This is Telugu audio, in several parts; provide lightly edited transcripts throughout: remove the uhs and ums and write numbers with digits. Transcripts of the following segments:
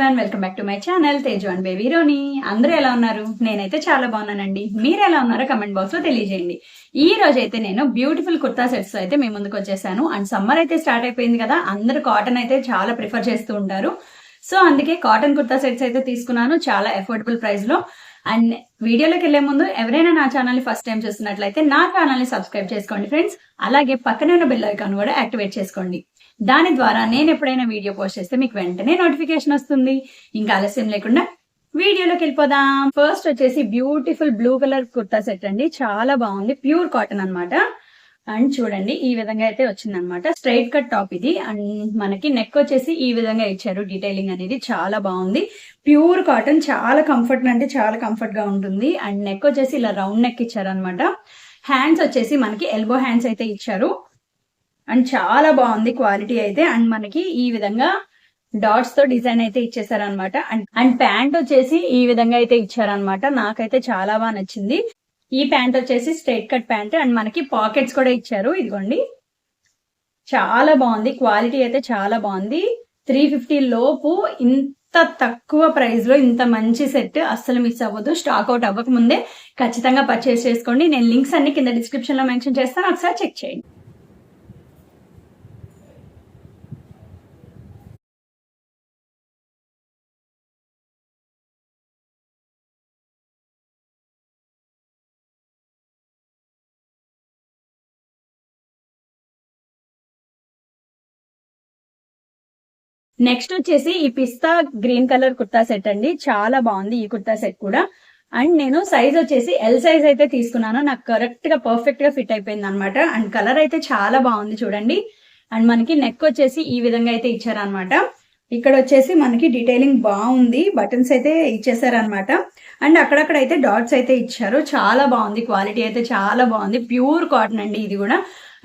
Everyone, welcome back to my channel Teju and baby Roni. అందరూ ఎలా ఉన్నారు? నేనైతే చాలా బాగున్నానండి. మీరు ఎలా ఉన్నారో కమెంట్ బాక్స్ లో తెలియజేయండి. ఈ రోజు అయితే నేను బ్యూటిఫుల్ కుర్తా సెట్స్ అయితే మీ ముందుకు వచ్చేసాను. అండ్ సమ్మర్ అయితే స్టార్ట్ అయిపోయింది కదా, అందరూ కాటన్ అయితే చాలా ప్రిఫర్ చేస్తూ ఉంటారు. సో అందుకే కాటన్ కుర్తా సెట్స్ అయితే తీసుకున్నాను, చాలా అఫోర్డబుల్ ప్రైస్ లో. అండ్ వీడియోలోకి వెళ్లే ముందు ఎవరైనా నా ఛానల్ ని ఫస్ట్ టైం చూస్తున్నట్లయితే నా ఛానల్ ని సబ్స్క్రైబ్ చేసుకోండి ఫ్రెండ్స్. అలాగే పక్కనే ఉన్న బెల్ ఐకాన్ కూడా యాక్టివేట్ చేసుకోండి. దాని ద్వారా నేను ఎప్పుడైనా వీడియో పోస్ట్ చేస్తే మీకు వెంటనే నోటిఫికేషన్ వస్తుంది. ఇంకా ఆలస్యం లేకుండా వీడియోలోకి వెళ్ళిపోదాం. ఫస్ట్ వచ్చేసి beautiful blue colour kurta set అండి, చాలా బాగుంది. ప్యూర్ కాటన్ అన్నమాట. అండ్ చూడండి ఈ విధంగా అయితే వచ్చింది అనమాట. స్ట్రైట్ కట్ టాప్ ఇది. అండ్ మనకి నెక్ వచ్చేసి ఈ విధంగా ఇచ్చారు. డీటెయిలింగ్ అనేది చాలా బాగుంది. ప్యూర్ కాటన్, చాలా కంఫర్ట్ అంటే చాలా కంఫర్ట్ గా ఉంటుంది. అండ్ నెక్ వచ్చేసి ఇలా రౌండ్ నెక్ ఇచ్చారు అనమాట. హ్యాండ్స్ వచ్చేసి మనకి ఎల్బో హ్యాండ్స్ అయితే ఇచ్చారు. అండ్ చాలా బాగుంది క్వాలిటీ అయితే. అండ్ మనకి ఈ విధంగా డాట్స్ తో డిజైన్ అయితే ఇచ్చేసారనమాట. అండ్ ప్యాంట్ వచ్చేసి ఈ విధంగా అయితే ఇచ్చారనమాట. నాకైతే చాలా బాగా నచ్చింది. ఈ ప్యాంట్ వచ్చేసి స్ట్రైట్ కట్ ప్యాంట్. అండ్ మనకి పాకెట్స్ కూడా ఇచ్చారు. ఇదిగోండి, చాలా బాగుంది. క్వాలిటీ అయితే చాలా బాగుంది. 350 లోపు ఇంత తక్కువ ప్రైస్ లో ఇంత మంచి సెట్ అస్సలు మిస్ అవ్వదు. స్టాక్ అవుట్ అవ్వక ముందే ఖచ్చితంగా పర్చేస్ చేసుకోండి. నేను లింక్స్ అన్ని కింద డిస్క్రిప్షన్ లో మెన్షన్ చేస్తాను, ఒకసారి చెక్ చేయండి. నెక్స్ట్ వచ్చేసి ఈ పిస్తా గ్రీన్ కలర్ కుర్తా సెట్ అండి, చాలా బాగుంది ఈ కుర్తా సెట్ కూడా. అండ్ నేను సైజ్ వచ్చేసి ఎల్ సైజ్ అయితే తీసుకున్నాను. నాకు కరెక్ట్ గా పర్ఫెక్ట్ గా ఫిట్ అయిపోయింది అనమాట. అండ్ కలర్ అయితే చాలా బాగుంది చూడండి. అండ్ మనకి నెక్ వచ్చేసి ఈ విధంగా అయితే ఇచ్చారనమాట. ఇక్కడ వచ్చేసి మనకి డీటెయిలింగ్ బాగుంది, బటన్స్ అయితే ఇచ్చేసారనమాట. అండ్ అక్కడక్కడ అయితే డాట్స్ అయితే ఇచ్చారు. చాలా బాగుంది, క్వాలిటీ అయితే చాలా బాగుంది. ప్యూర్ కాటన్ అండి ఇది కూడా.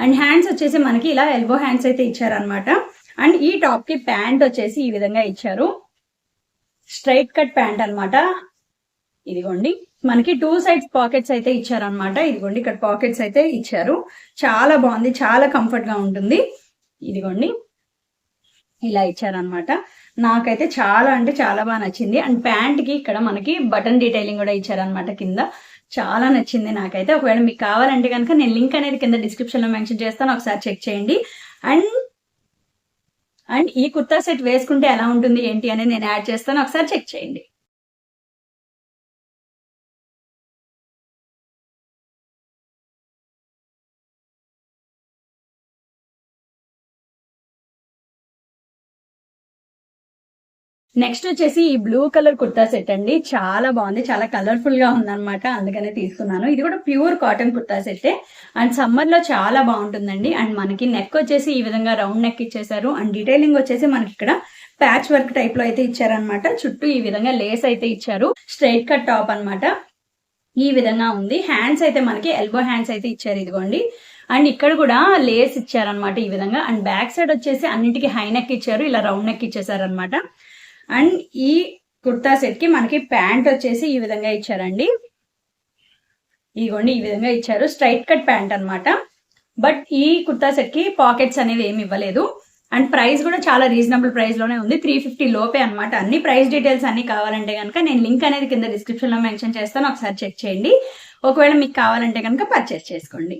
అండ్ హ్యాండ్స్ వచ్చేసి మనకి ఇలా ఎల్బో హ్యాండ్స్ అయితే ఇచ్చారనమాట. అండ్ ఈ టాప్ కి ప్యాంట్ వచ్చేసి ఈ విధంగా ఇచ్చారు. స్ట్రైట్ కట్ ప్యాంట్ అనమాట. ఇదిగోండి, మనకి 2 సైడ్స్ పాకెట్స్ అయితే ఇచ్చారనమాట. ఇదిగోండి, ఇక్కడ పాకెట్స్ అయితే ఇచ్చారు. చాలా బాగుంది, చాలా కంఫర్ట్ గా ఉంటుంది. ఇదిగోండి, ఇలా ఇచ్చారనమాట. నాకైతే చాలా అంటే చాలా బాగా నచ్చింది. అండ్ ప్యాంట్ కి ఇక్కడ మనకి బటన్ డీటెయిలింగ్ కూడా ఇచ్చారనమాట కింద. చాలా నచ్చింది నాకైతే. ఒకవేళ మీకు కావాలంటే కనుక నేను లింక్ అనేది కింద డిస్క్రిప్షన్ లో మెన్షన్ చేస్తాను, ఒకసారి చెక్ చేయండి. అండ్ ఈ కుర్తా సెట్ వేసుకుంటే ఎలా ఉంటుంది ఏంటి అనేది నేను యాడ్ చేస్తాను, ఒకసారి చెక్ చేయండి. నెక్స్ట్ వచ్చేసి ఈ బ్లూ కలర్ కుర్తా సెట్ అండి, చాలా బాగుంది. చాలా కలర్ఫుల్ గా ఉందన్నమాట, అందుకనే తీసుకున్నాను. ఇది కూడా ప్యూర్ కాటన్ కుర్తా సెట్టే. అండ్ సమ్మర్ లో చాలా బాగుంటుందండి. అండ్ మనకి నెక్ వచ్చేసి ఈ విధంగా రౌండ్ నెక్ ఇచ్చేసారు. అండ్ డీటెయిలింగ్ వచ్చేసి మనకి ఇక్కడ ప్యాచ్ వర్క్ టైప్ లో అయితే ఇచ్చారనమాట. చుట్టూ ఈ విధంగా లేస్ అయితే ఇచ్చారు. స్ట్రైట్ కట్ టాప్ అనమాట. ఈ విధంగా ఉంది. హ్యాండ్స్ అయితే మనకి ఎల్బో హ్యాండ్స్ అయితే ఇచ్చారు. ఇదిగోండి, అండ్ ఇక్కడ కూడా లేస్ ఇచ్చారనమాట ఈ విధంగా. అండ్ బ్యాక్ సైడ్ వచ్చేసి అన్నిటికీ హై నెక్ ఇచ్చారు, ఇలా రౌండ్ నెక్ ఇచ్చేసారనమాట. అండ్ ఈ కుర్తా సెట్ కి మనకి ప్యాంట్ వచ్చేసి ఈ విధంగా ఇచ్చారండి. ఇదిగోండి, ఈ విధంగా ఇచ్చారు. స్ట్రైట్ కట్ ప్యాంట్ అనమాట. బట్ ఈ కుర్తా సెట్ కి పాకెట్స్ అనేవి ఏమి ఇవ్వలేదు. అండ్ ప్రైస్ కూడా చాలా రీజనబుల్ ప్రైస్ లోనే ఉంది, 350 లోపే అనమాట. అన్ని ప్రైస్ డీటెయిల్స్ అన్ని కావాలంటే కనుక నేను లింక్ అనేది కింద డిస్క్రిప్షన్ లో మెన్షన్ చేస్తాను, ఒకసారి చెక్ చేయండి. ఒకవేళ మీకు కావాలంటే కనుక పర్చేస్ చేసుకోండి.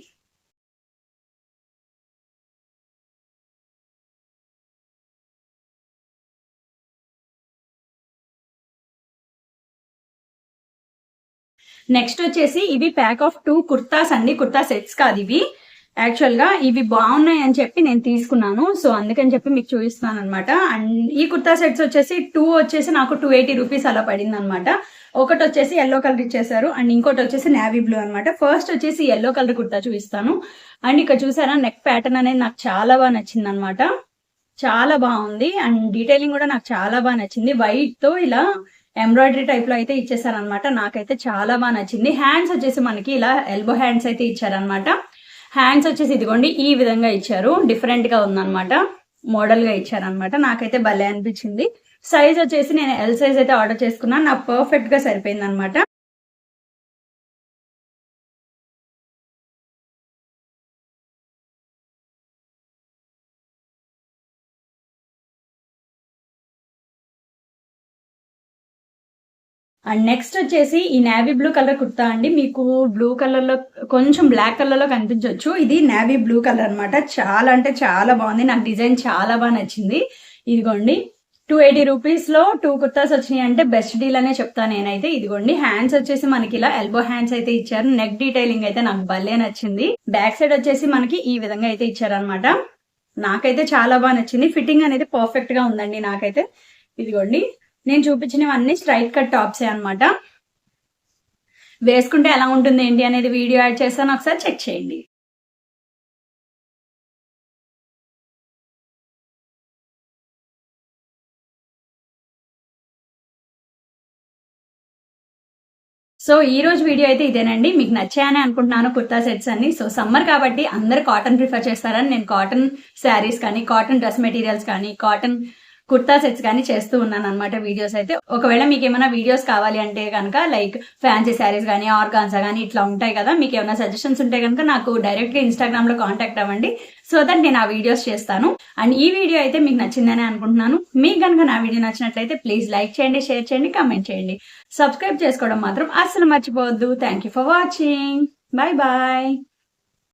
నెక్స్ట్ వచ్చేసి ఇవి ప్యాక్ ఆఫ్ 2 కుర్తాస్ అండి, కుర్తా సెట్స్ కాదు ఇవి. యాక్చువల్ గా ఇవి బాగున్నాయి అని చెప్పి నేను తీసుకున్నాను, సో అందుకని చెప్పి మీకు చూపిస్తున్నాను అనమాట. అండ్ ఈ కుర్తా సెట్స్ వచ్చేసి 2 వచ్చేసి నాకు 280 రూపీస్ అలా పడింది అనమాట. ఒకటి వచ్చేసి ఎల్లో కలర్ ఇచ్చేసారు, అండ్ ఇంకోటి వచ్చేసి నేవీ బ్లూ అనమాట. ఫస్ట్ వచ్చేసి ఎల్లో కలర్ కుర్తా చూపిస్తాను. అండ్ ఇక్కడ చూసారా, నెక్ ప్యాటర్న్ అనేది నాకు చాలా బాగా నచ్చింది అనమాట. చాలా బాగుంది. అండ్ డీటెయిలింగ్ కూడా నాకు చాలా బాగా నచ్చింది. వైట్ తో ఇలా ఎంబ్రాయిడరీ టైప్ లో అయితే ఇచ్చేసారనమాట. నాకైతే చాలా బాగా నచ్చింది. హ్యాండ్స్ వచ్చేసి మనకి ఇలా ఎల్బో హ్యాండ్స్ అయితే ఇచ్చారనమాట. హ్యాండ్స్ వచ్చేసి ఇదిగోండి ఈ విధంగా ఇచ్చారు. డిఫరెంట్ గా ఉందన్నమాట, మోడల్ గా ఇచ్చారనమాట. నాకైతే భలే అనిపించింది. సైజ్ వచ్చేసి నేను ఎల్ సైజ్ అయితే ఆర్డర్ చేసుకున్నాను, నాకు పర్ఫెక్ట్ గా సరిపోయింది అనమాట. అండ్ నెక్స్ట్ వచ్చేసి ఈ నేవీ బ్లూ కలర్ కుర్తా అండి. మీకు బ్లూ కలర్ లో కొంచెం బ్లాక్ కలర్ లో కనిపించవచ్చు. ఇది నేవీ బ్లూ కలర్ అన్నమాట. చాలా అంటే చాలా బాగుంది. నాకు డిజైన్ చాలా బాగా నచ్చింది. ఇదిగోండి 280 రూపీస్ లో 2 కుర్తాస్ వచ్చినాయి అంటే బెస్ట్ డీల్ అనే చెప్తాను నేనైతే. ఇదిగోండి హ్యాండ్స్ వచ్చేసి మనకి ఇలా ఎల్బో హ్యాండ్స్ అయితే ఇచ్చారు. నెక్ డీటెయిలింగ్ అయితే నాకు భలే నచ్చింది. బ్యాక్ సైడ్ వచ్చేసి మనకి ఈ విధంగా అయితే ఇచ్చారనమాట. నాకైతే చాలా బాగా నచ్చింది. ఫిట్టింగ్ అనేది పర్ఫెక్ట్ గా ఉందండి నాకైతే. ఇదిగోండి నేను చూపించినవన్నీ స్ట్రైట్ కట్ టాప్సే అనమాట. వేసుకుంటే ఎలా ఉంటుంది ఏంటి అనేది వీడియో యాడ్ చేస్తాను, ఒకసారి చెక్ చేయండి. సో ఈ రోజు వీడియో అయితే ఇదేనండి. మీకు నచ్చాయని అనుకుంటున్నాను కుర్తా సెట్స్ అన్ని. సో సమ్మర్ కాబట్టి అందరు కాటన్ ప్రిఫర్ చేస్తారని నేను కాటన్ శారీస్ కానీ, కాటన్ డ్రెస్ మెటీరియల్స్ కానీ, కాటన్ కుర్తా సెట్స్ కానీ చేస్తూ ఉన్నాను అనమాట వీడియోస్ అయితే. ఒకవేళ మీకు ఏమైనా వీడియోస్ కావాలి అంటే కనుక లైక్ ఫ్యాన్సీ శారీస్ కానీ, ఆర్గాన్సా కానీ ఇట్లా ఉంటాయి కదా, మీకు ఏమైనా సజెషన్స్ ఉంటే కనుక నాకు డైరెక్ట్ గా ఇన్స్టాగ్రామ్ లో కాంటాక్ట్ అవ్వండి. సో దట్ నేను ఆ వీడియోస్ చేస్తాను. అండ్ ఈ వీడియో అయితే మీకు నచ్చిందని అనుకుంటున్నాను. మీకు కనుక నా వీడియో నచ్చినట్లయితే ప్లీజ్ లైక్ చేయండి, షేర్ చేయండి, కామెంట్ చేయండి. సబ్స్క్రైబ్ చేసుకోవడం మాత్రం అస్సలు మర్చిపోవద్దు. Thank you for watching. Bye bye.